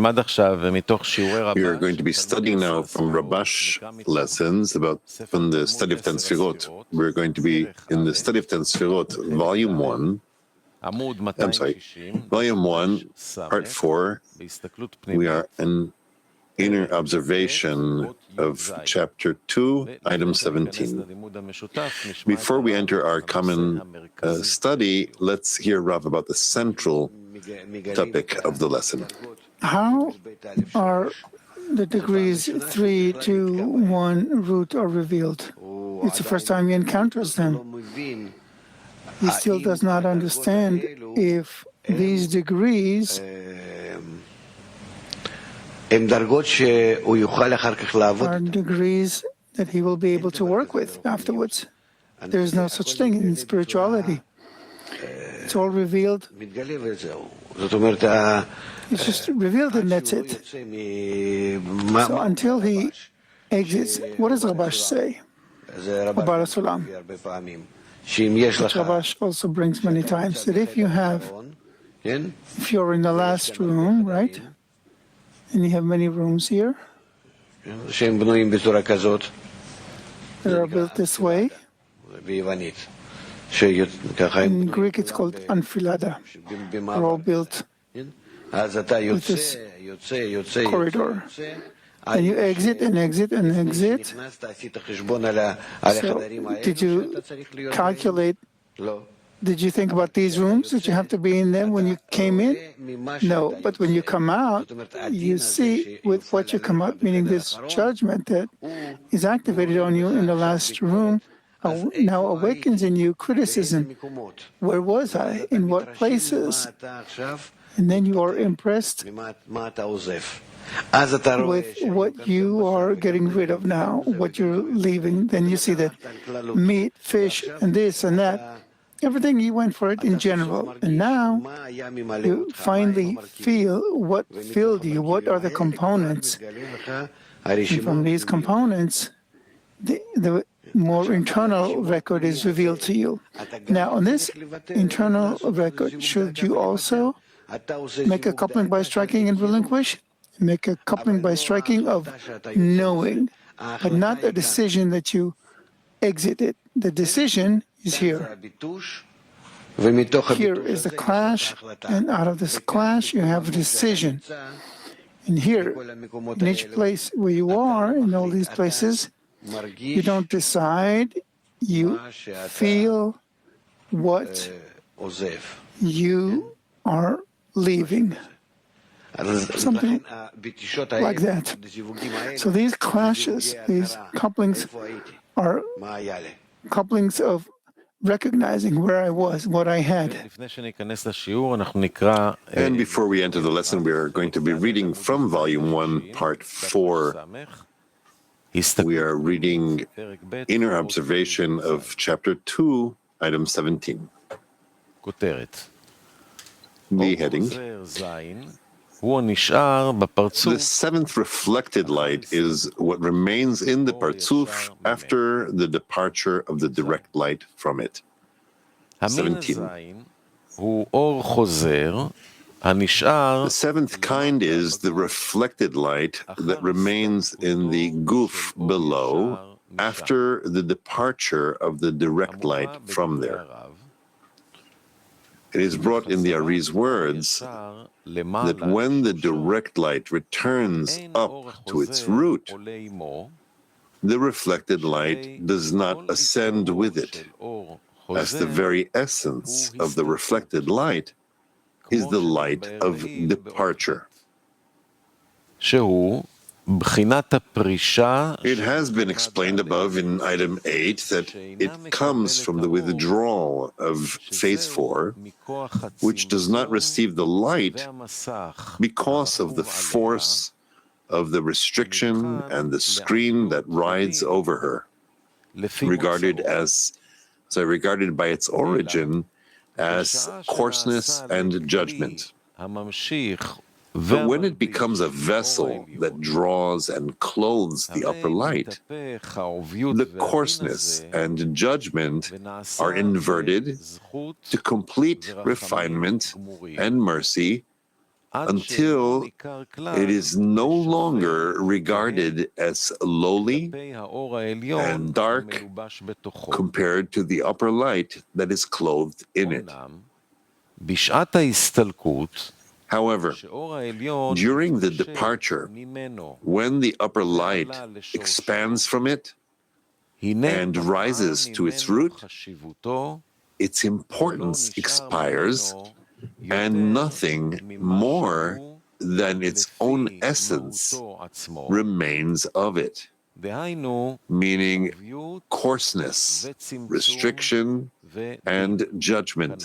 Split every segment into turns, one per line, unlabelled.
We are going to be studying now from Rabash lessons from the study of 10 Sefirot. We're going to be in the study of 10 Sefirot, Volume 1. Volume 1, Part 4. We are an inner observation of Chapter 2, Item 17. Before we enter our common study, let's hear Rav about the central topic of the lesson.
How are the degrees 3, 2, 1 root are revealed? It's the first time he encounters them. He still does not understand if these degrees are degrees that he will be able to work with afterwards. There is no such thing in spirituality. It's all revealed. It's just revealed and that's it. So until he exits, what does Rabash say about HaSulam? Which Rabash also brings many times, that if you're in the last room, right, and you have many rooms here, that are built this way. In Greek it's called anfilada. They're all built with this corridor. And you exit and exit and exit. So did you calculate, did you think about these rooms that you have to be in them when you came in? No, but when you come out, you see with what you come out, meaning this judgment that is activated on you in the last room, now awakens in you criticism. Where was I? In what places? And then you are impressed with what you are getting rid of now, what you're leaving. Then you see that meat, fish, and this and that, everything you went for it in general. And now you finally feel what filled you, what are the components. And from these components, the more internal record is revealed to you. Now, on this internal record, should you also make a coupling by striking and relinquish? Make a coupling by striking of knowing, but not a decision that you exited. The decision is here. Here is the clash, and out of this clash you have a decision. And here, in each place where you are, in all these places, you don't decide, you feel what you are leaving. Something like that. So these clashes, these couplings are couplings of recognizing where I was, what I had.
And before we enter the lesson, we are going to be reading from Volume 1, Part 4. We are reading Inner Observation of Chapter 2, Item 17. The heading: the seventh reflected light is what remains in the Partzuf after the departure of the direct light from it. 17. The seventh kind is the reflected light that remains in the guf below after the departure of the direct light from there. It is brought in the Ari's words that when the direct light returns up to its root, the reflected light does not ascend with it, as the very essence of the reflected light is the light of departure. It has been explained above in Item 8 that it comes from the withdrawal of Phase 4, which does not receive the light because of the force of the restriction and the screen that rides over her, regarded by its origin as coarseness and judgment. But when it becomes a vessel that draws and clothes the upper light, the coarseness and judgment are inverted to complete refinement and mercy until it is no longer regarded as lowly and dark compared to the upper light that is clothed in it. However, during the departure, when the upper light expands from it and rises to its root, its importance expires, and nothing more than its own essence remains of it, meaning coarseness, restriction, and judgment.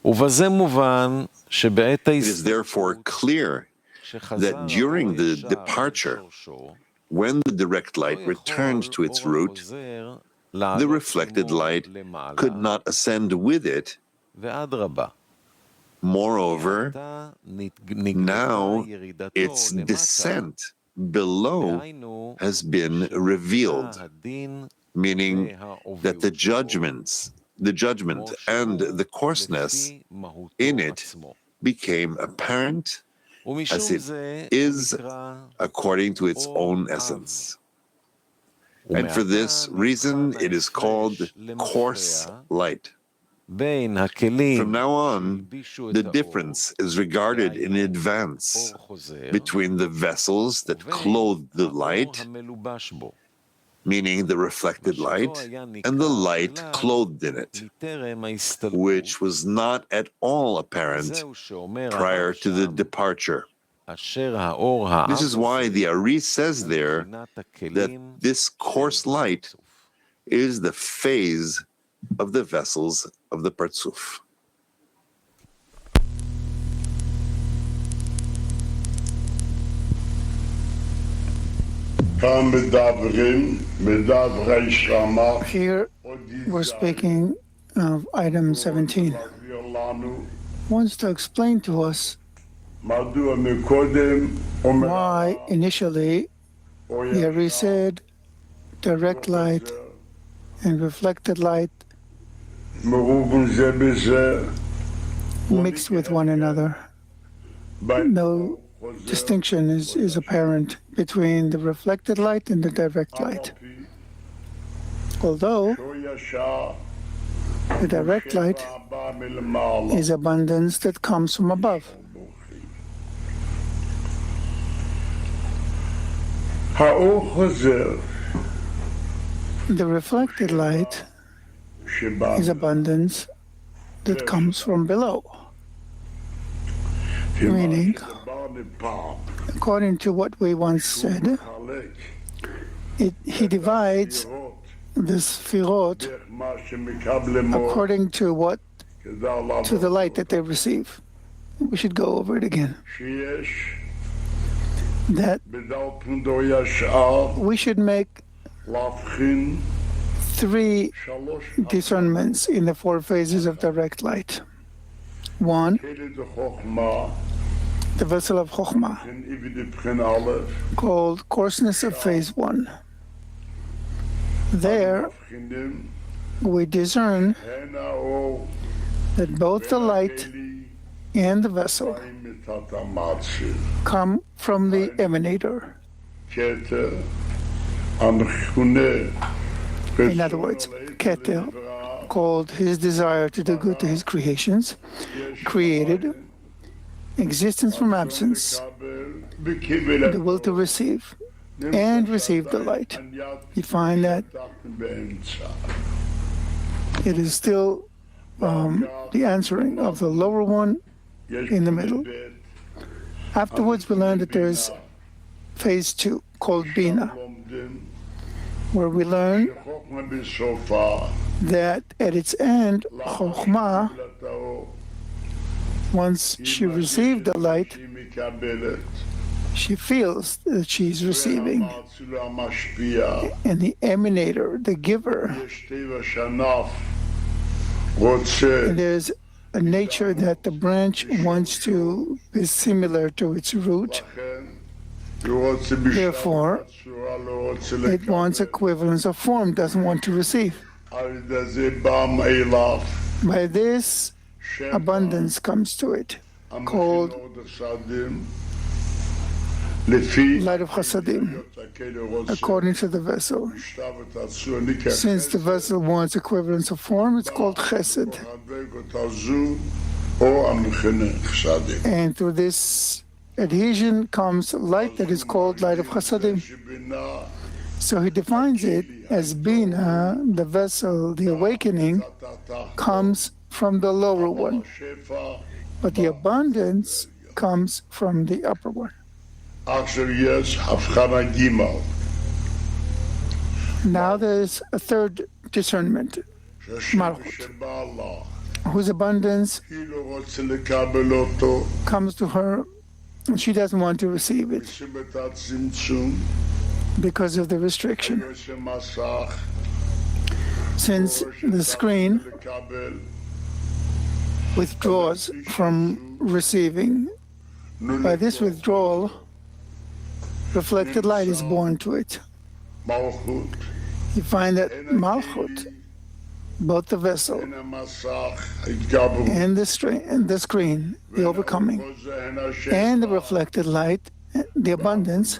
It is therefore clear that during the departure, when the direct light returned to its root, the reflected light could not ascend with it. Moreover, now its descent below has been revealed, meaning that the judgment and the coarseness in it became apparent as it is according to its own essence. And for this reason, it is called coarse light. From now on, the difference is regarded in advance between the vessels that clothe the light, meaning the reflected light, and the light clothed in it, which was not at all apparent prior to the departure. This is why the Ari says there that this coarse light is the phase of the vessels of the Partzuf.
Here we're speaking of item 17. Wants to explain to us why initially the Ari said direct light and reflected light mixed with one another. No distinction is apparent between the reflected light and the direct light. Although the direct light is abundance that comes from above. The reflected light is abundance that comes from below. Meaning, according to what we once said, he divides the Sefirot according to the light that they receive. We should go over it again. That we should make 3 discernments in the 4 phases of direct light. 1, the vessel of Chokhmah, called coarseness of phase 1. There, we discern that both the light and the vessel come from the emanator. In other words, Keter, called his desire to do good to his creations, created existence from absence, the will to receive, and receive the light. You find that it is still the answering of the lower one in the middle. Afterwards, we learn that there is phase 2, called Bina, where we learn that at its end, Chokhmah, once she received the light, she feels that she's receiving. And the emanator, the giver, and there's a nature that the branch wants to be similar to its root. Therefore, it wants equivalence of form, doesn't want to receive. By this, abundance comes to it, called light of Chasadim, according to the vessel. Since the vessel wants equivalence of form, it's called Chesed. And through this adhesion comes light that is called light of Chasadim. So he defines it as Bina, the vessel, the awakening, comes from the lower one, but the abundance comes from the upper one. Now there's a third discernment, Malchut, whose abundance comes to her, and she doesn't want to receive it because of the restriction. Since the screen withdraws from receiving, by this withdrawal, reflected light is born to it. You find that Malchut, both the vessel and the screen, the overcoming, and the reflected light, the abundance,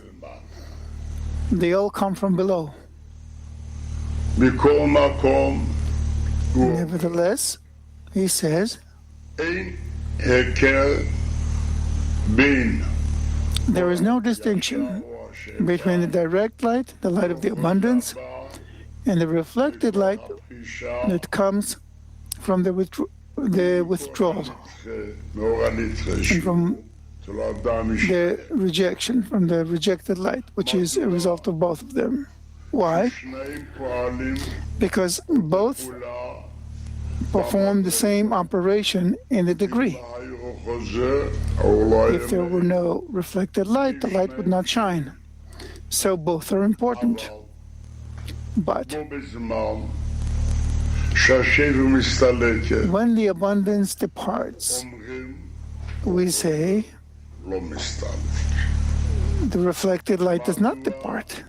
they all come from below. Nevertheless, he says, there is no distinction between the direct light, the light of the abundance, and the reflected light that comes from the withdrawal, and from the rejection, from the rejected light, which is a result of both of them. Why? Because both perform the same operation in the degree. If there were no reflected light, the light would not shine. So both are important. But when the abundance departs, we say the reflected light does not depart.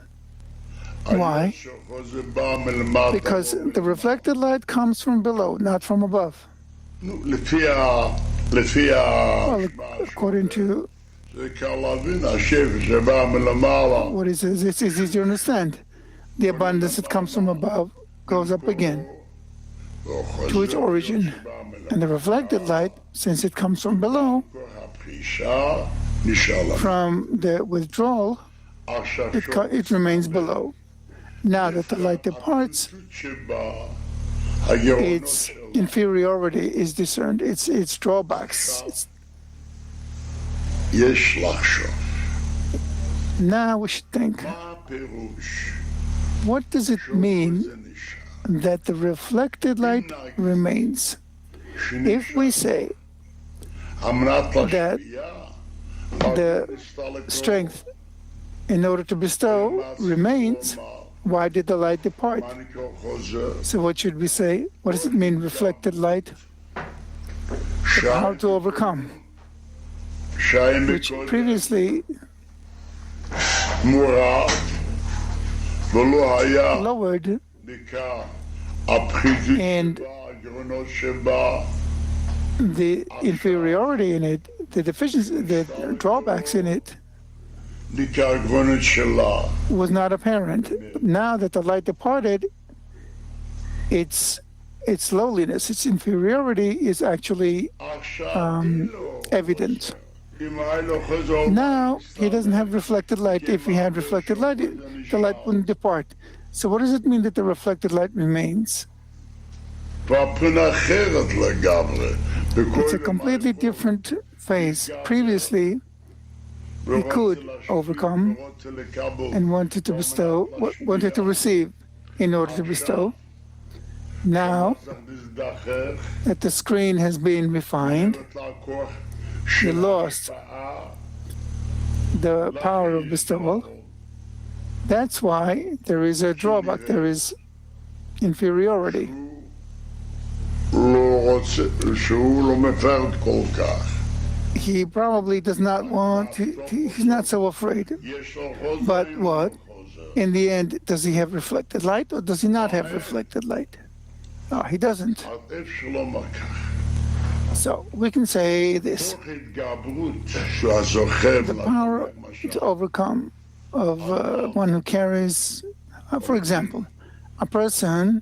Why? Because the reflected light comes from below, not from above. Well, according to what he says, it's easy to understand. The abundance that comes from above goes up again to its origin. And the reflected light, since it comes from below, from the withdrawal, it remains below. Now that the light departs, its inferiority is discerned, its drawbacks. Now we should think, what does it mean that the reflected light remains? If we say that the strength in order to bestow remains, why did the light depart? So what should we say? What does it mean, reflected light? The power to overcome, which previously lowered, and the inferiority in it, the deficiency, the drawbacks in it was not apparent. Now that the light departed, its lowliness, its inferiority is actually evident. Now he doesn't have reflected light. If he had reflected light, the light wouldn't depart. So what does it mean that the reflected light remains? It's a completely different phase. Previously, he could overcome and wanted to bestow, wanted to receive in order to bestow. Now that the screen has been refined, he lost the power of bestowal. That's why there is a drawback, there is inferiority. He probably does not want to, he's not so afraid. But what? In the end, does he have reflected light or does he not have reflected light? No, he doesn't. So we can say this: the power to overcome of one who carries, for example, a person,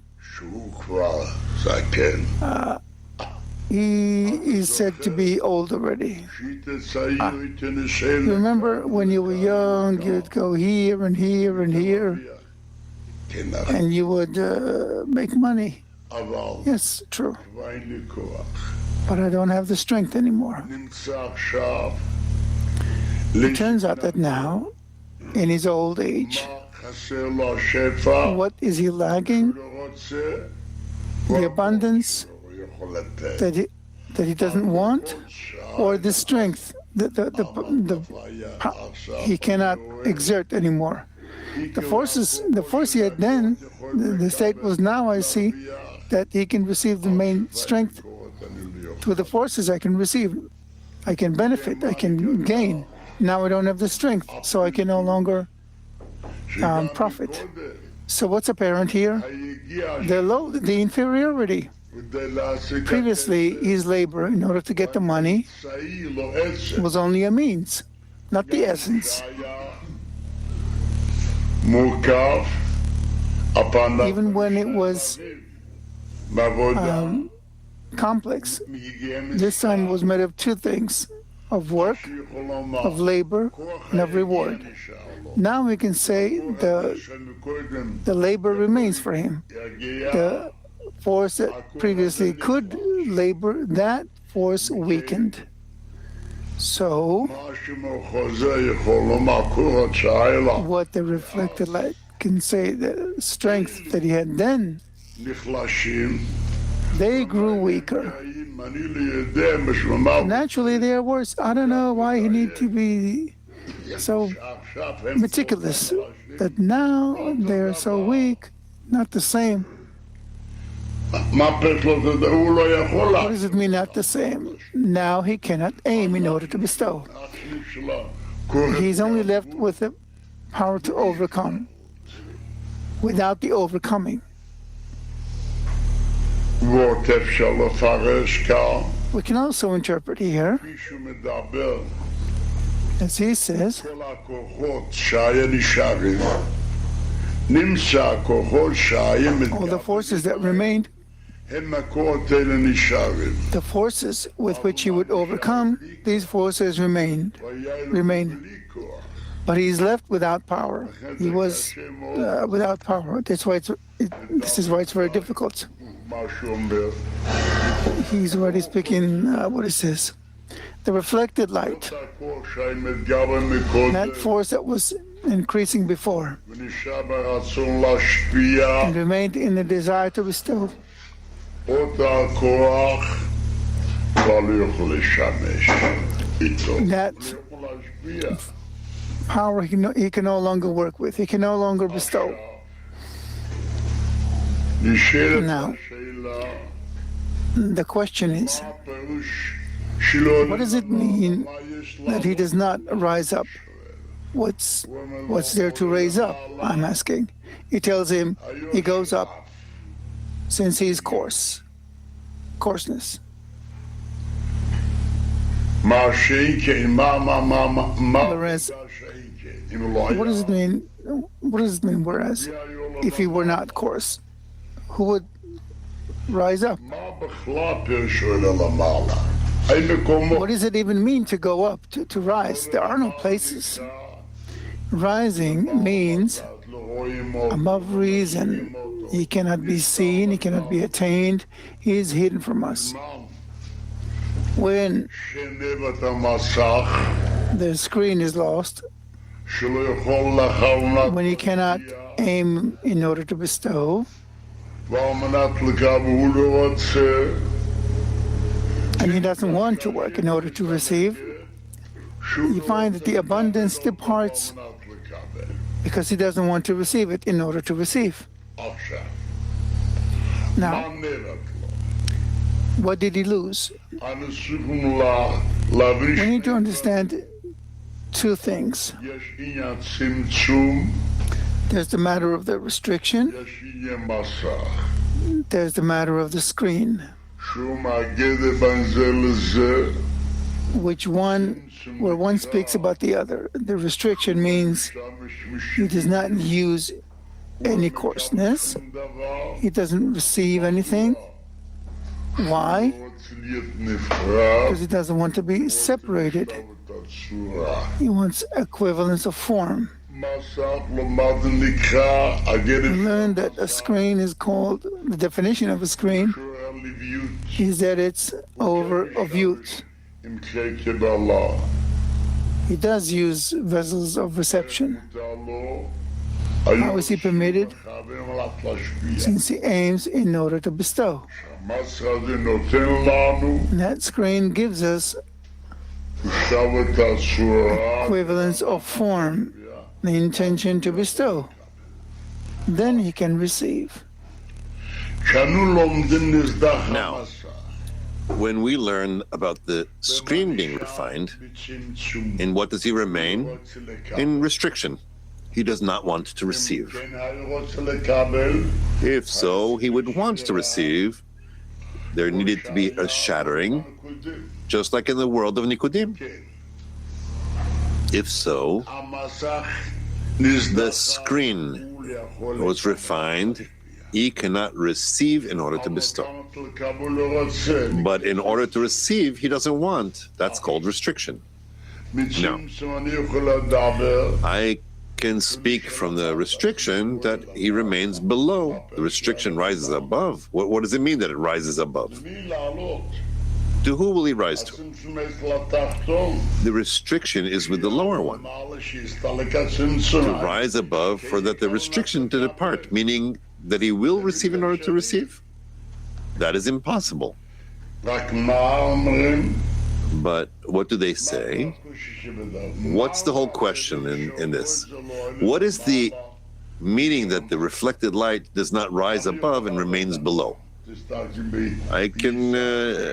he is said to be old already. You remember when you were young, you'd go here and here and here, and you would make money. Yes, true. But I don't have the strength anymore. It turns out that now, in his old age, what is he lagging? The abundance that he doesn't want, or the strength he cannot exert anymore. The force he had then, the state was now, I see, that he can receive the main strength through the forces I can receive. I can benefit, I can gain. Now I don't have the strength, so I can no longer profit. So what's apparent here? The inferiority. Previously, his labor in order to get the money was only a means, not the essence. Even when it was complex, this time was made of two things: of work, of labor, and of reward. Now we can say the labor remains for him. The force that previously could labor, that force weakened. So what the reflected light can say, the strength that he had then, they grew weaker. Naturally, they are worse. I don't know why he need to be so meticulous, that now they are so weak, not the same. What does it mean, not the same? Now he cannot aim in order to bestow. He's only left with the power to overcome, without the overcoming. We can also interpret here, as he says, all the forces that remained, the forces with which he would overcome, these forces remain. But he's left without power. He was without power. This is why it's very difficult. He's already speaking, what is this? The reflected light. That force that was increasing before and remained in the desire to bestow. That power he can no longer work with. He can no longer bestow. Now, the question is, what does it mean that he does not rise up? What's there to raise up? I'm asking. He tells him he goes up since he's coarseness. Whereas, what does it mean? What does it mean? Whereas, if he were not coarse, who would rise up? What does it even mean to go up, to rise? There are no places. Rising means above reason. He cannot be seen, he cannot be attained, he is hidden from us. When the screen is lost, when he cannot aim in order to bestow, and he doesn't want to work in order to receive, you find that the abundance departs because he doesn't want to receive it in order to receive. Now, what did he lose? We need to understand two things. There's the matter of the restriction. There's the matter of the screen. where one speaks about the other. The restriction means he does not use any coarseness. He doesn't receive anything. Why? Because he doesn't want to be separated. He wants equivalence of form. We learned that a screen is called, the definition of a screen is that it's over of youth. He does use vessels of reception. How is he permitted? Since he aims in order to bestow. And that screen gives us equivalence of form, the intention to bestow. Then he can receive.
Now, when we learn about the screen being refined, in what does he remain? In restriction. He does not want to receive. If so, he would want to receive. There needed to be a shattering, just like in the world of Nikudim. If so, the screen was refined. He cannot receive in order to bestow. But in order to receive, he doesn't want. That's called restriction. No. I can speak from the restriction that he remains below. The restriction rises above. What does it mean that it rises above? To who will he rise to? The restriction is with the lower one. To rise above for that the restriction to depart, meaning that he will receive in order to receive? That is impossible. But what do they say? What's the whole question in this? What is the meaning that the reflected light does not rise above and remains below? I can,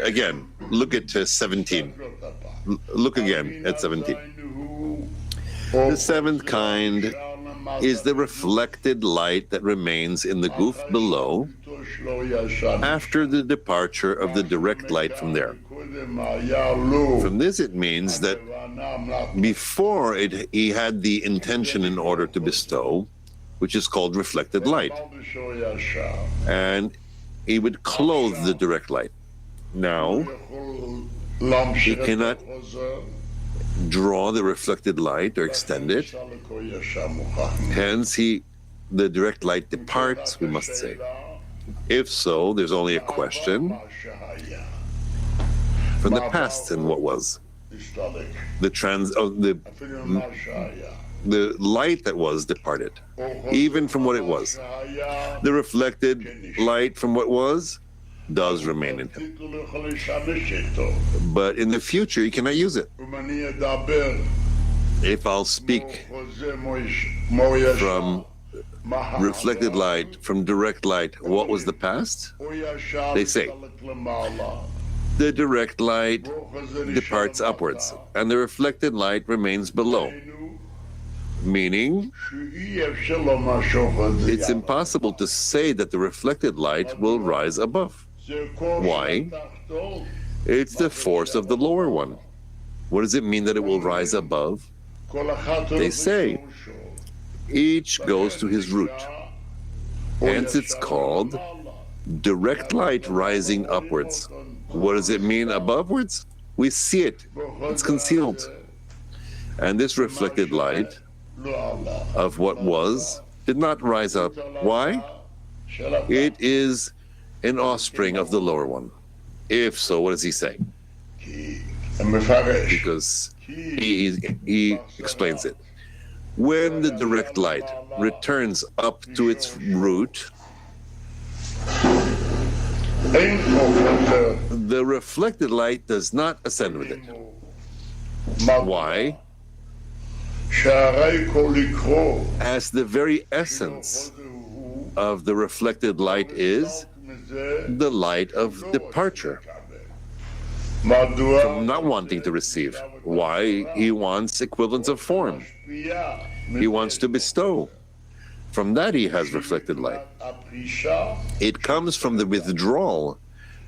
again, look at 17. Look again at 17. The seventh kind is the reflected light that remains in the goof below after the departure of the direct light from there. From this it means that before he had the intention in order to bestow, which is called reflected light. And he would clothe the direct light. Now, he cannot draw the reflected light or extend it. Hence, the direct light departs, we must say. If so, there's only a question from the past and what was. The light that was departed, even from what it was. The reflected light from what was does remain in him. But in the future, he cannot use it. If I'll speak from reflected light, from direct light, what was the past? They say, the direct light departs upwards, and the reflected light remains below. Meaning, it's impossible to say that the reflected light will rise above. Why? It's the force of the lower one. What does it mean that it will rise above? They say, each goes to his root. Hence it's called direct light rising upwards. What does it mean abovewards? We see it. It's concealed. And this reflected light of what was did not rise up. Why? It is an offspring of the lower one. If so, what does he say? Because he explains it. When the direct light returns up to its root, the reflected light does not ascend with it. Why? As the very essence of the reflected light is the light of departure, from not wanting to receive. Why? He wants equivalence of form. He wants to bestow. From that he has reflected light. It comes from the withdrawal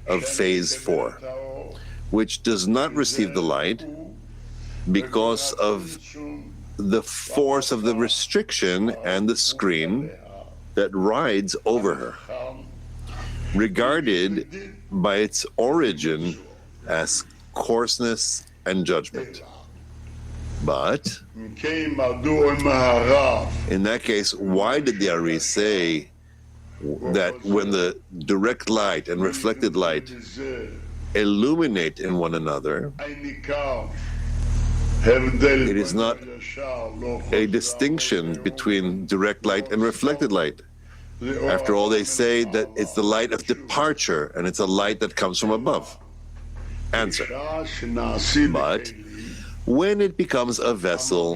of phase 4, which does not receive the light because of the force of the restriction and the screen that rides over her, regarded by its origin as coarseness and judgment. But in that case, why did the Ari say that when the direct light and reflected light illuminate in one another, it is not a distinction between direct light and reflected light? After all, they say that it's the light of departure and it's a light that comes from above. Answer. But when it becomes a vessel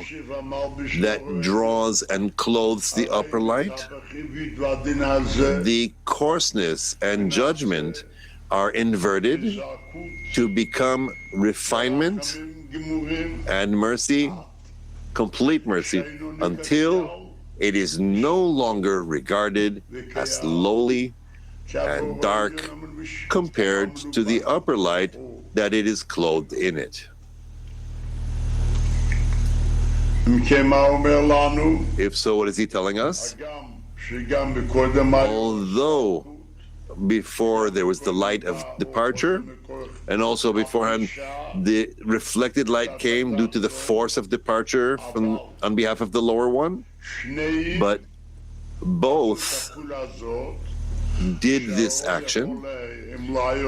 that draws and clothes the upper light, the coarseness and judgment are inverted to become refinement and mercy, complete mercy, until it is no longer regarded as lowly and dark compared to the upper light that it is clothed in it. If so, what is he telling us? Although before there was the light of departure, and also beforehand the reflected light came due to the force of departure on behalf of the lower one, but both did this action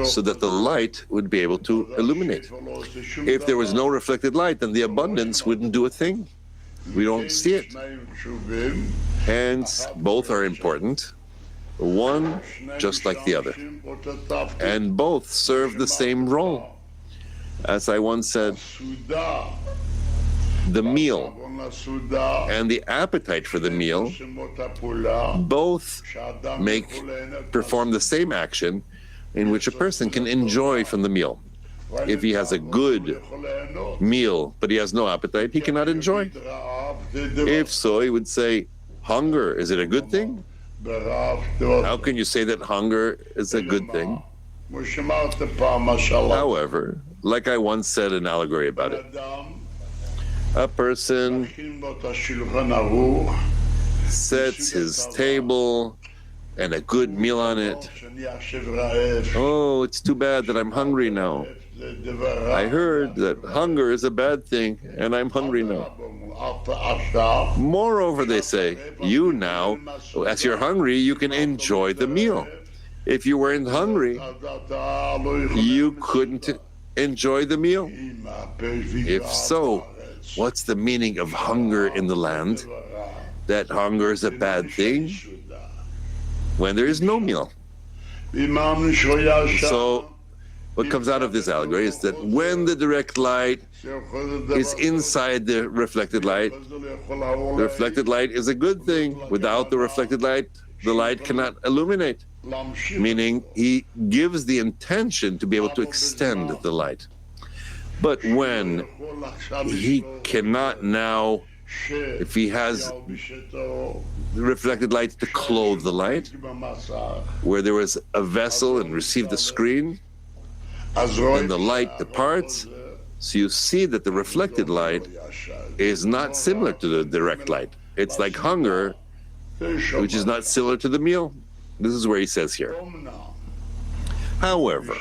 so that the light would be able to illuminate. If there was no reflected light, then the abundance wouldn't do a thing. We don't see it. Hence, both are important, one just like the other, and both serve the same role. As I once said, the meal and the appetite for the meal both perform the same action in which a person can enjoy from the meal. If he has a good meal but he has no appetite, he cannot enjoy. If so, he would say, hunger, is it a good thing? How can you say that hunger is a good thing? However, like I once said an allegory about it, a person sets his table and a good meal on it. Oh, it's too bad that I'm hungry now. I heard that hunger is a bad thing, and I'm hungry now. Moreover, they say, you now, as you're hungry, you can enjoy the meal. If you weren't hungry, you couldn't enjoy the meal. If so, what's the meaning of hunger in the land? That hunger is a bad thing when there is no meal. So what comes out of this allegory is that when the direct light is inside the reflected light is a good thing. Without the reflected light, the light cannot illuminate, meaning he gives the intention to be able to extend the light. But when he cannot now, if he has the reflected light to clothe the light, where there was a vessel and received the screen, and the light departs, so you see that the reflected light is not similar to the direct light. It's like hunger, which is not similar to the meal. This is where he says here. However,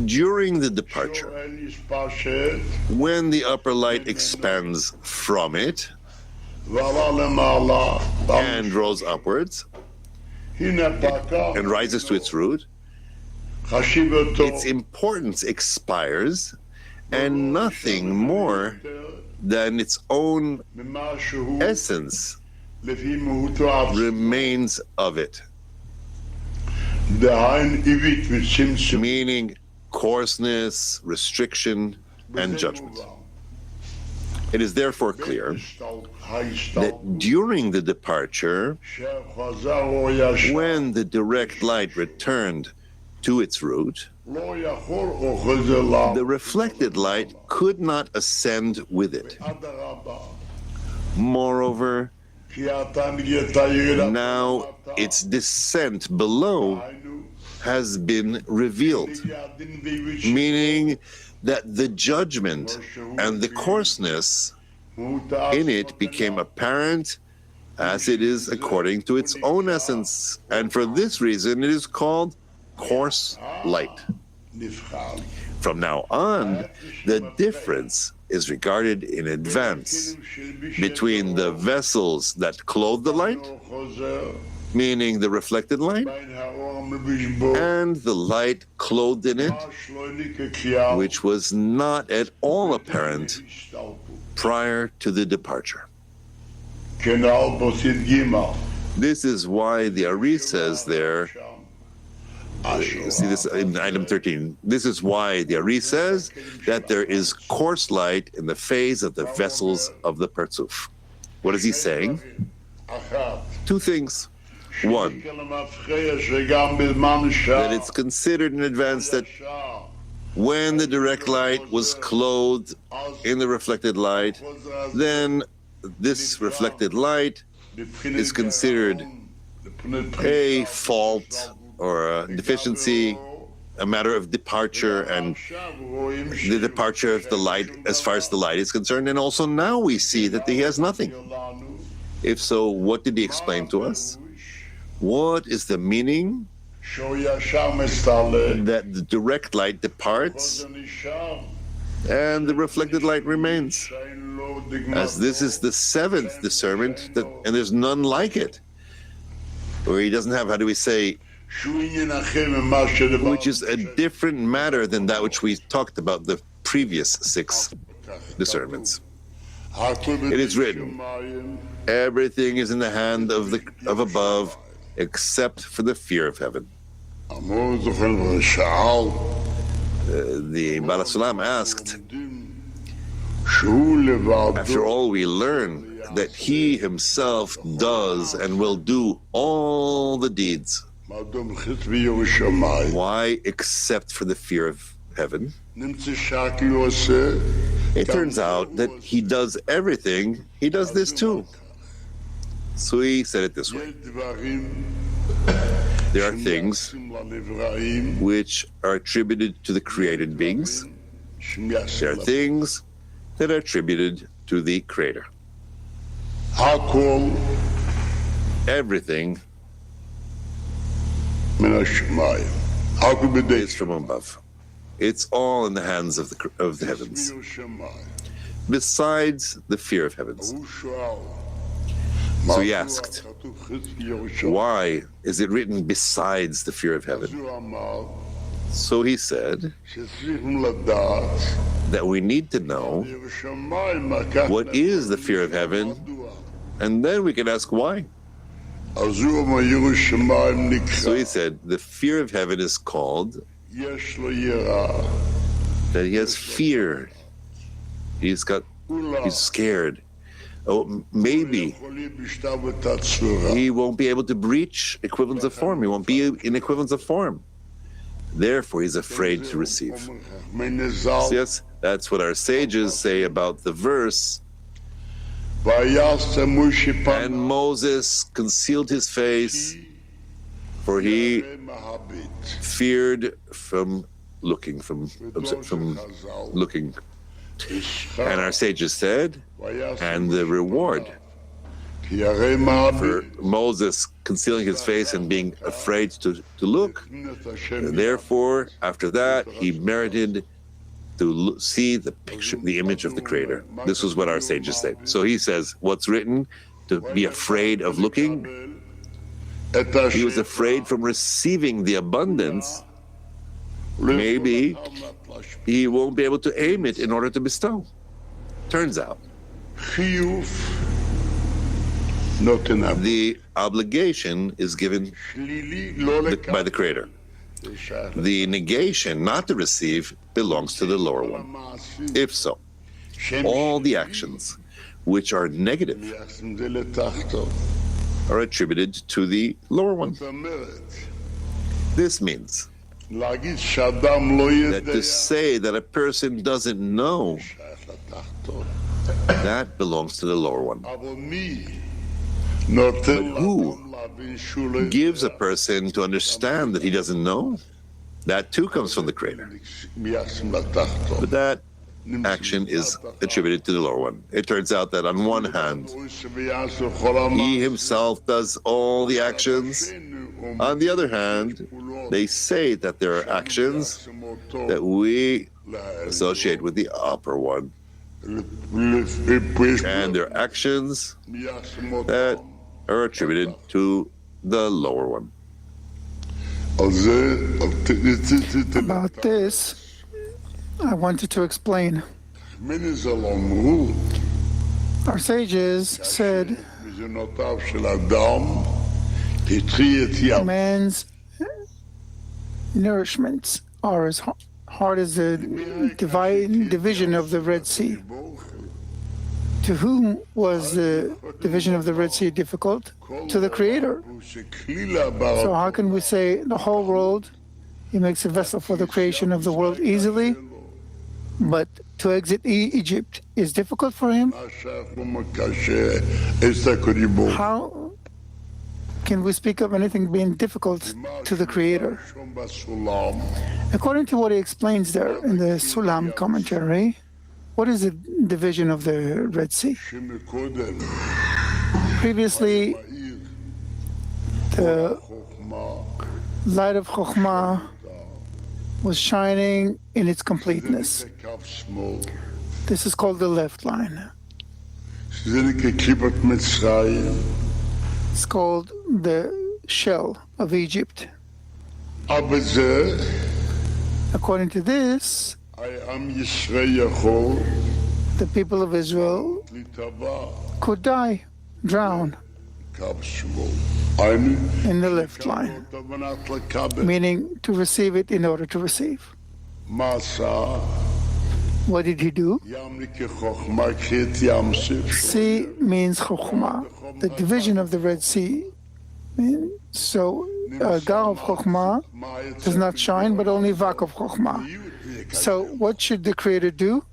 during the departure, when the upper light expands from it and rolls upwards and rises to its root, its importance expires, and nothing more than its own essence remains of it. Meaning coarseness, restriction, and judgment. It is therefore clear that during the departure, when the direct light returned to its root, the reflected light could not ascend with it. Moreover, now its descent below has been revealed, meaning that the judgment and the coarseness in it became apparent as it is according to its own essence, and for this reason it is called coarse light. From now on, the difference is regarded in advance between the vessels that clothe the light, meaning the reflected light, and the light clothed in it, which was not at all apparent prior to the departure. This is why the Ari says there, see this in item 13, this is why the Ari says that there is coarse light in the phase of the vessels of the Partzuf. What is he saying? Two things. One, that it's considered in advance that when the direct light was clothed in the reflected light, then this reflected light is considered a fault or a deficiency, a matter of departure, and the departure of the light as far as the light is concerned. And also now we see that he has nothing. If so, what did he explain to us? What is the meaning that the direct light departs and the reflected light remains? As this is the seventh discernment, and there's none like it. Or he doesn't have, how do we say, which is a different matter than that which we talked about, the previous six discernments. It is written, everything is in the hand of above, except for the fear of heaven. The Baal HaSulam asked, after all, we learn that he himself does and will do all the deeds. Why except for the fear of heaven? It turns out that he does everything, he does this too. So he said it this way. There are things which are attributed to the created beings. There are things that are attributed to the Creator. Everything is from above. It's all in the hands of the heavens, besides the fear of heavens. So he asked, why is it written besides the fear of heaven? So he said that we need to know what is the fear of heaven, and then we can ask why. So he said the fear of heaven is called that he has fear. He's scared. Oh, maybe he won't be able to breach equivalence of form. He won't be in equivalence of form. Therefore, he's afraid to receive. So yes, that's what our sages say about the verse. And Moses concealed his face, for he feared from looking. And our sages said, and the reward for Moses concealing his face and being afraid to look, therefore, after that, he merited to see the picture, the image of the Creator. This was what our sages say. So he says, what's written? To be afraid of looking. He was afraid from receiving the abundance. Maybe he won't be able to aim it in order to bestow. Turns out, the obligation is given by the Creator. The negation, not to receive, belongs to the lower one. If so, all the actions which are negative are attributed to the lower one. This means that to say that a person doesn't know, that belongs to the lower one. But who gives a person to understand that he doesn't know? That too comes from the Creator. But that action is attributed to the lower one. It turns out that on one hand, he himself does all the actions. On the other hand, they say that there are actions that we associate with the upper one. And there are actions that are attributed to the lower one.
About this, I wanted to explain. Our sages said man's nourishments are as hard as the division of the Red Sea. To whom was the division of the Red Sea difficult? To the Creator. So how can we say the whole world, He makes a vessel for the creation of the world easily, but to exit Egypt is difficult for Him? How can we speak of anything being difficult to the Creator? According to what He explains there in the Sulam commentary, what is the division of the Red Sea? Previously, the light of Chokhmah was shining in its completeness. This is called the left line. It's called the shell of Egypt. According to this, the people of Israel could die, drown in the left line, meaning to receive it in order to receive. What did he do? Sea means Chokhmah, the division of the Red Sea. So Gar of Chokhmah does not shine, but only Vak of Chokhmah. So what should the Creator do?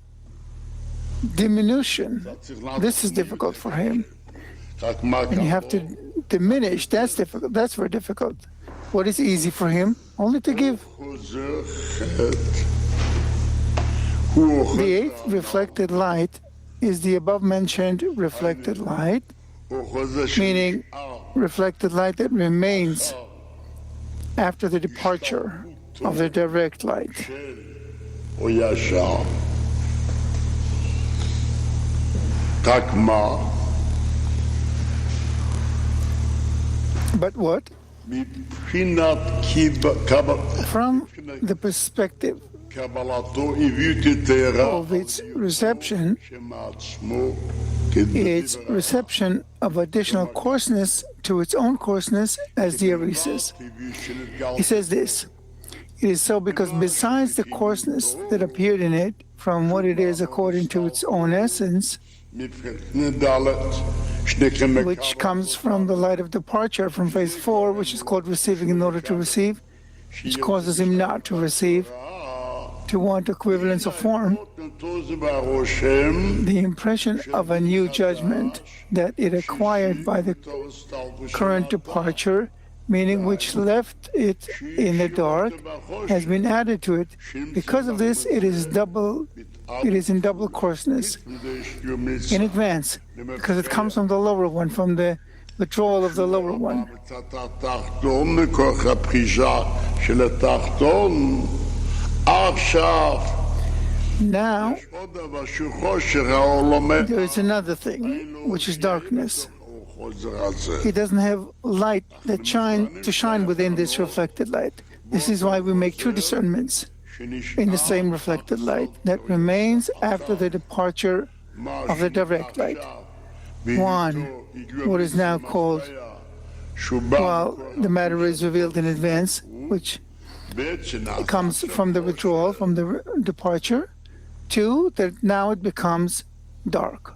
Diminution. This is difficult for Him. And you have to diminish. That's difficult. That's very difficult. What is easy for Him? Only to give. The eighth reflected light is the above-mentioned reflected light, meaning reflected light that remains after the departure of the direct light. But what? From the perspective of its reception of additional coarseness to its own coarseness, as the Ari says. He says this: it is so because besides the coarseness that appeared in it from what it is according to its own essence, which comes from the light of departure from phase 4, which is called receiving in order to receive, which causes him not to receive, to want equivalence of form, the impression of a new judgment that it acquired by the current departure, meaning which left it in the dark, has been added to it. Because of this, it is in double coarseness in advance, because it comes from the lower one, from the withdrawal of the lower one. Now, there is another thing, which is darkness. He doesn't have light that shine within this reflected light. This is why we make two discernments in the same reflected light that remains after the departure of the direct light. One, what is now called, while the matter is revealed in advance, which comes from the withdrawal, from the departure. Two, that now it becomes dark.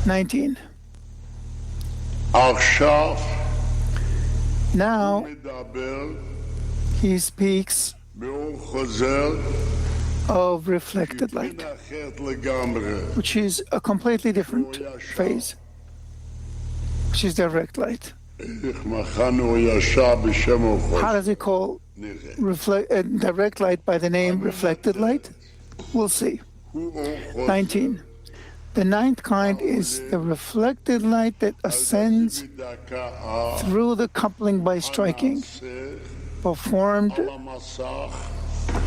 19. Now he speaks of reflected light, which is a completely different phase. which is direct light. How does he call direct light by the name reflected light? We'll see. 19. The ninth kind is the reflected light that ascends through the coupling by striking, performed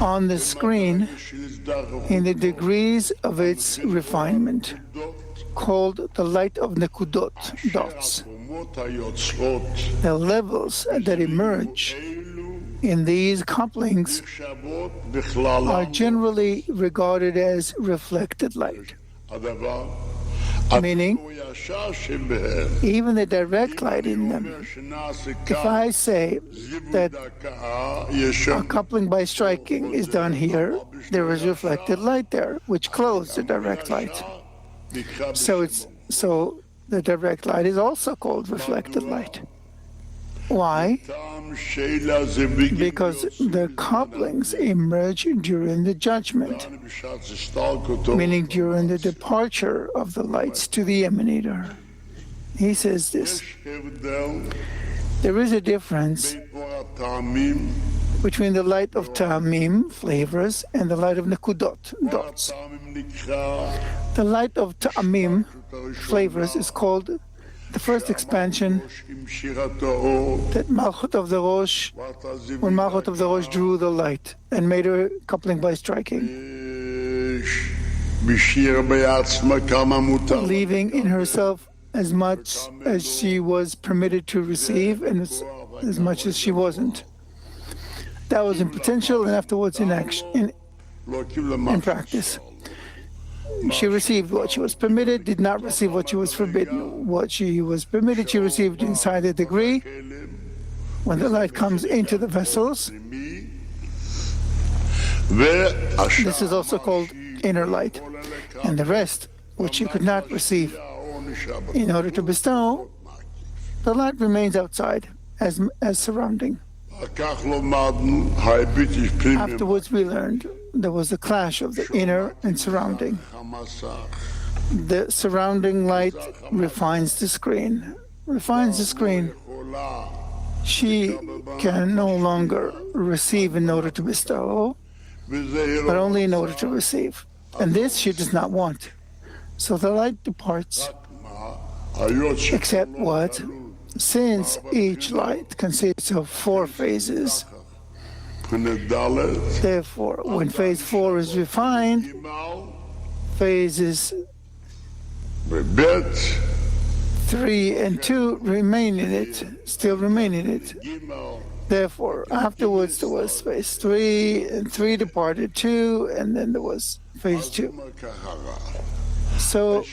on the screen in the degrees of its refinement, called the light of nekudot, dots. The levels that emerge in these couplings are generally regarded as reflected light, meaning even the direct light in them. If I say that a coupling by striking is done here, there is reflected light there, which clothes the direct light. So the direct light is also called reflected light. Why? Because the couplings emerge during the judgment, meaning during the departure of the lights to the emanator. He says this: there is a difference between the light of ta'amim, flavors, and the light of nekudot, dots. The light of ta'amim, flavors, is called the first expansion that Malchut of the Rosh, when Malchut of the Rosh drew the light and made her coupling by striking, leaving in herself as much as she was permitted to receive and as much as she wasn't. That was in potential and afterwards in action, in practice. She received what she was permitted, did not receive what she was forbidden. What she was permitted, she received inside the degree. When the light comes into the vessels, this is also called inner light. And the rest, which she could not receive in order to bestow, the light remains outside as surrounding. Afterwards, we learned there was a clash of the inner and surrounding. The surrounding light refines the screen. She can no longer receive in order to bestow, but only in order to receive. And this she does not want. So the light departs. Except what? Since each light consists of 4 phases, therefore, when phase 4 is refined, phases 3 and 2 still remain in it. Therefore, afterwards there was phase 3, and 3 departed 2, and then there was phase 2. So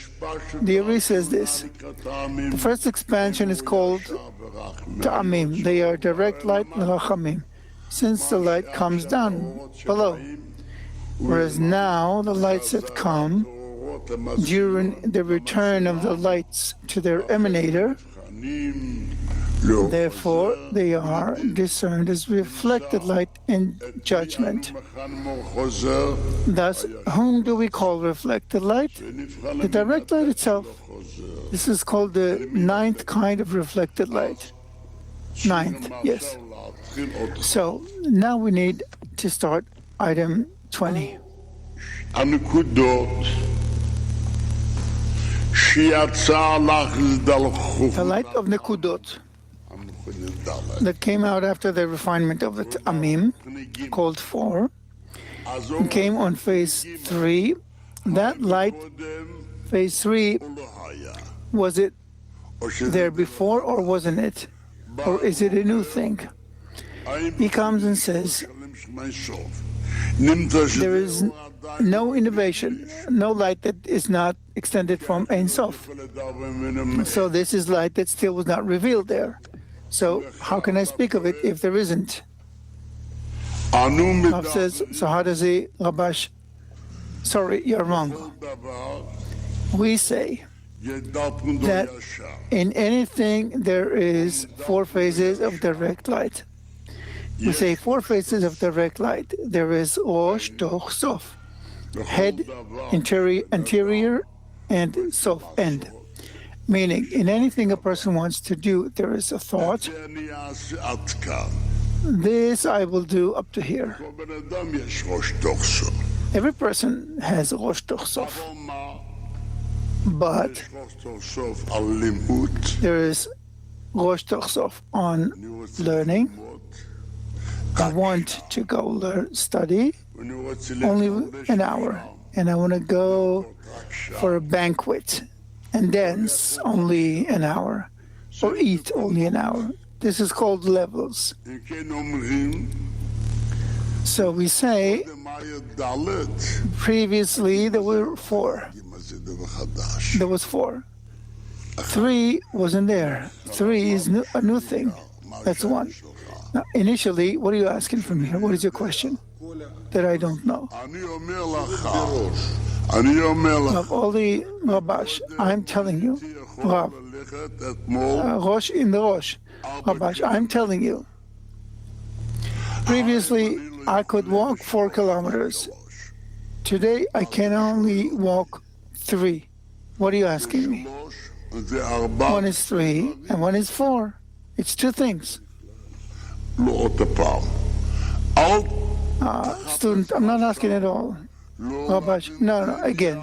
the Ari says this: the first expansion is called ta'amim. They are direct light melachamim, since the light comes down below. Whereas now the lights that come during the return of the lights to their emanator, therefore they are discerned as reflected light in judgment. Thus, whom do we call reflected light? The direct light itself. This is called the 9th kind of reflected light. 9th, yes. So now we need to start item 20. The light of nekudot that came out after the refinement of the ta'amim, called 4, and came on phase 3. That light, phase 3, was it there before or wasn't it? Or is it a new thing? He comes and says, there is no innovation, no light that is not extended from Ein Sof. So this is light that still was not revealed there. So how can I speak of it if there isn't? Rav says, so how does he, Rabash? Sorry, you're wrong. We say that in anything there is 4 phases of direct light. We say 4 phases of direct light. There is Rosh, Toch, Sof. Head, anterior, and Sof, end. Meaning, in anything a person wants to do, there is a thought. This I will do up to here. Every person has Rosh Tochsof. But there is Rosh Tochsof on learning. I want to go study only an hour. And I want to go for a banquet and dance only an hour. Or eat only an hour. This is called levels. So we say, previously there were 4. There was 4. 3 wasn't there. 3 is a new thing. That's 1. Now, initially, what are you asking from here? What is your question that I don't know? Of all the Rabash, I'm telling you, Rab, Rosh in the Rosh, Rabash, I'm telling you, previously I could walk 4 kilometers. Today I can only walk 3. What are you asking me? 1 is 3 and 1 is 4. It's 2 things. Student, I'm not asking at all. Rabash, no, again.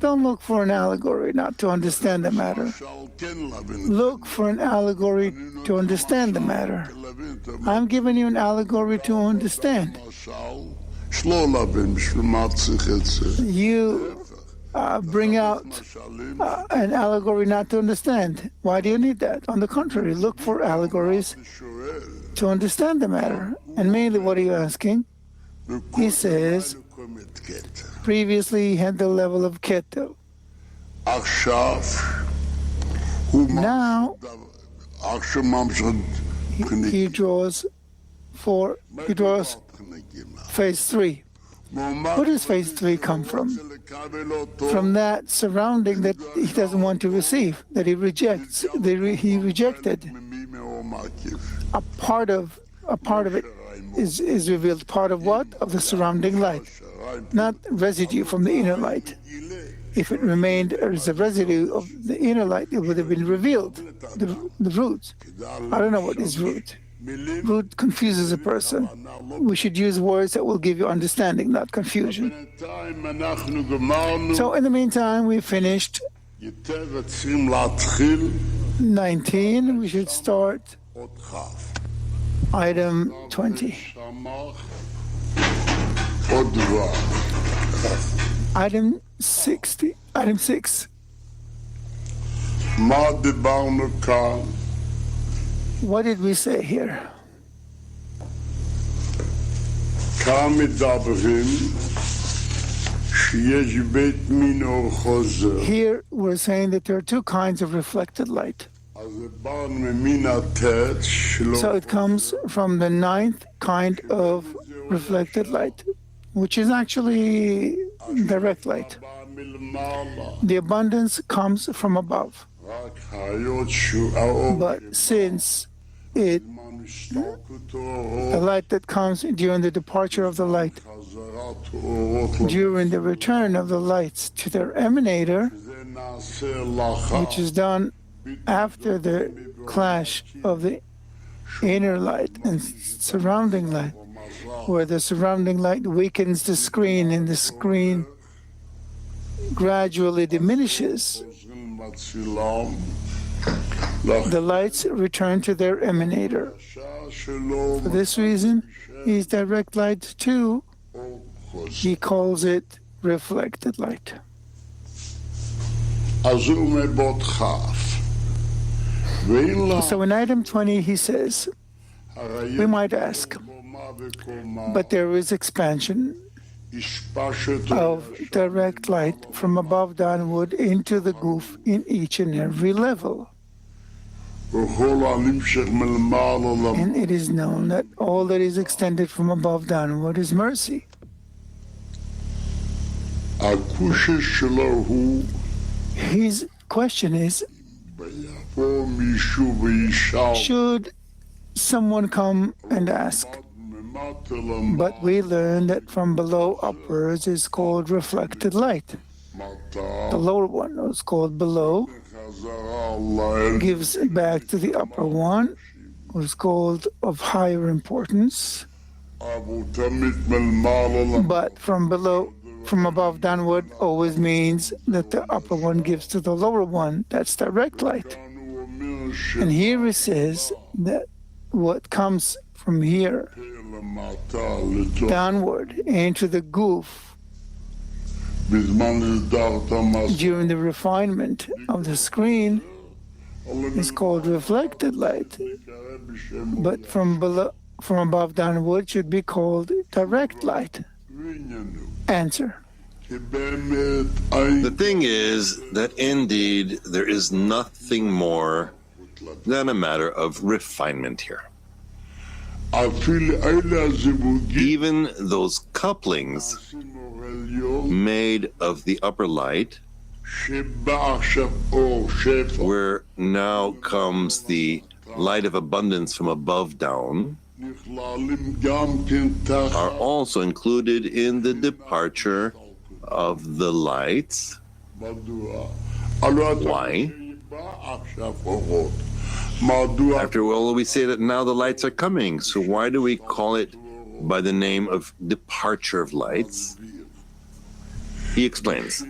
Don't look for an allegory not to understand the matter. Look for an allegory to understand the matter. I'm giving you an allegory to understand. You bring out an allegory not to understand. Why do you need that? On the contrary, look for allegories to understand the matter. And mainly, what are you asking? He says, previously he had the level of ketel. Now he draws phase 3. Where does phase 3 come from? From that surrounding that he doesn't want to receive, that he rejects, he rejected. A part of it is revealed. Part of what? Of the surrounding light, not residue from the inner light. If it remained as a residue of the inner light, it would have been revealed, the root. I don't know what is root. Root confuses a person. We should use words that will give you understanding, not confusion. So in the meantime, we finished 19. We should start item 20. Item 60. Item 6. What did we say here? Here we're saying that there are 2 kinds of reflected light. So it comes from the 9th kind of reflected light, which is actually direct light. The abundance comes from above. But since the light that comes during the departure of the light, during the return of the lights to their emanator, which is done after the clash of the inner light and surrounding light, where the surrounding light weakens the screen and the screen gradually diminishes, the lights return to their emanator. For this reason, he's direct light too. He calls it reflected light. So in item 20, he says, we might ask, but there is expansion of direct light from above downward into the goof in each and every level. And it is known that all that is extended from above downward is mercy. His question is, should someone come and ask? But we learn that from below upwards is called reflected light. The lower one is called below, gives back to the upper one, who's called of higher importance. But from above downward always means that the upper one gives to the lower one. That's direct light. And here it says that what comes from here downward into the goof during the refinement of the screen is called reflected light. But from above downward should be called direct light. Answer.
The thing is that indeed there is nothing more than a matter of refinement here. Even those couplings made of the upper light, where now comes the light of abundance from above down, are also included in the departure of the lights. Why? After all, we say that now the lights are coming, so why do we call it by the name of departure of lights? He explains,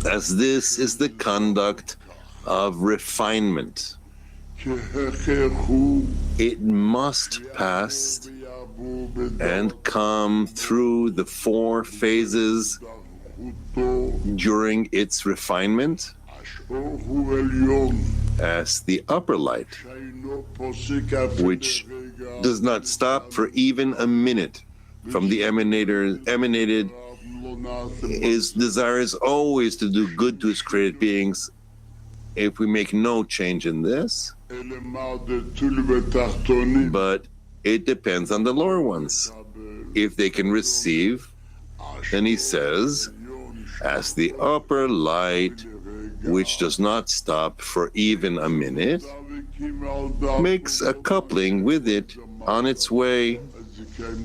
as this is the conduct of refinement, it must pass and come through the four phases during its refinement, as the upper light, which does not stop for even a minute from the emanated, his desire is always to do good to his created beings. If we make no change in this, but it depends on the lower ones. If they can receive, then he says, as the upper light, which does not stop for even a minute, makes a coupling with it on its way,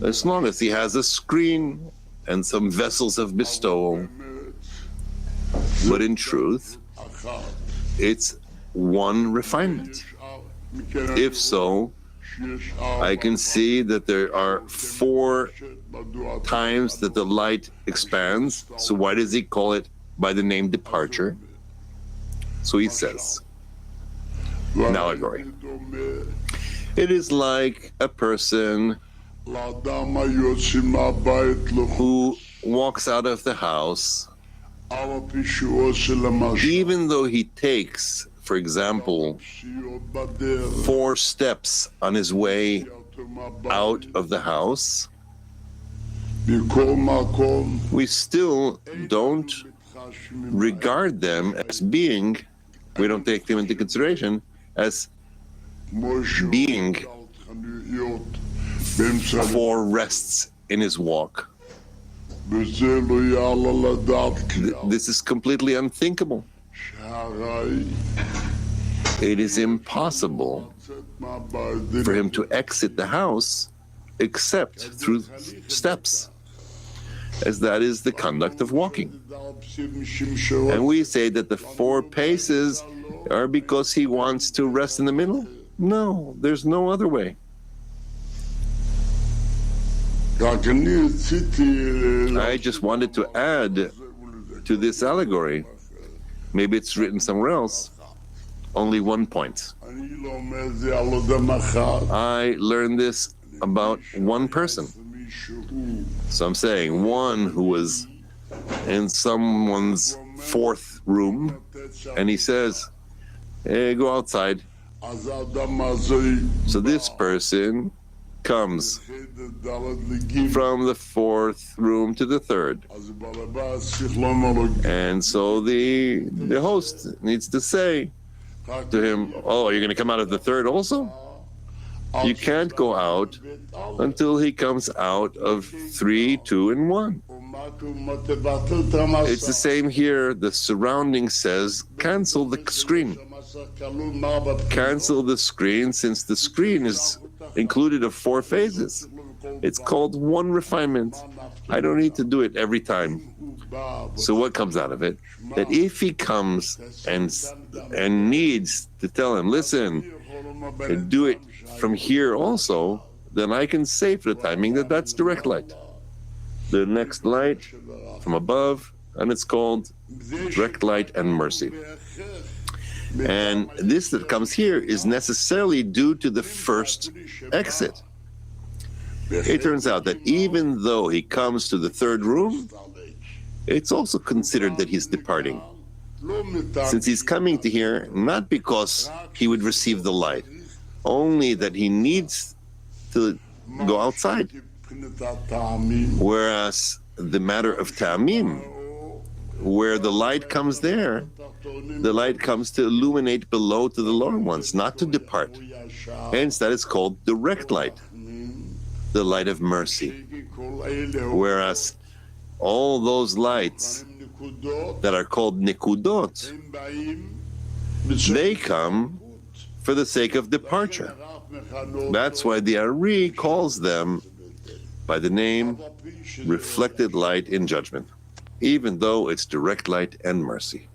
as long as he has a screen and some vessels of bestowal. But in truth, it's one refinement. If so, I can see that there are 4 times that the light expands. So why does he call it by the name departure? So he says, an allegory. It is like a person who walks out of the house, even though he takes, for example, 4 steps on his way out of the house, we still don't regard them as being, we don't take them into consideration as being 4 rests in his walk. This is completely unthinkable. It is impossible for him to exit the house except through steps, as that is the conduct of walking. And we say that the 4 paces are because he wants to rest in the middle? No, there's no other way. I just wanted to add to this allegory, maybe it's written somewhere else, only one point. I learned this about one person. So I'm saying one who was in someone's 4th room, and he says, hey, go outside. So this person comes from the 4th room to the 3rd. And so the host needs to say to him, oh, you're going to come out of the 3rd also? You can't go out until he comes out of 3, 2, and 1. It's the same here. The surrounding says, cancel the screen. Cancel the screen, since the screen is included of 4 phases. It's called one refinement. I don't need to do it every time. So what comes out of it? That if he comes and needs to tell him, listen, do it from here also, then I can say for the timing that that's direct light. The next light from above, and it's called direct light and mercy. And this that comes here is necessarily due to the first exit. It turns out that even though he comes to the third room, it's also considered that he's departing. Since he's coming to here, not because he would receive the light, only that he needs to go outside. Whereas the matter of ta'amim, where the light comes there, the light comes to illuminate below to the lower ones, not to depart. Hence, that is called direct light, the light of mercy. Whereas all those lights that are called nikudot, they come for the sake of departure. That's why the Ari calls them by the name reflected light in judgment, even though it's direct light and mercy.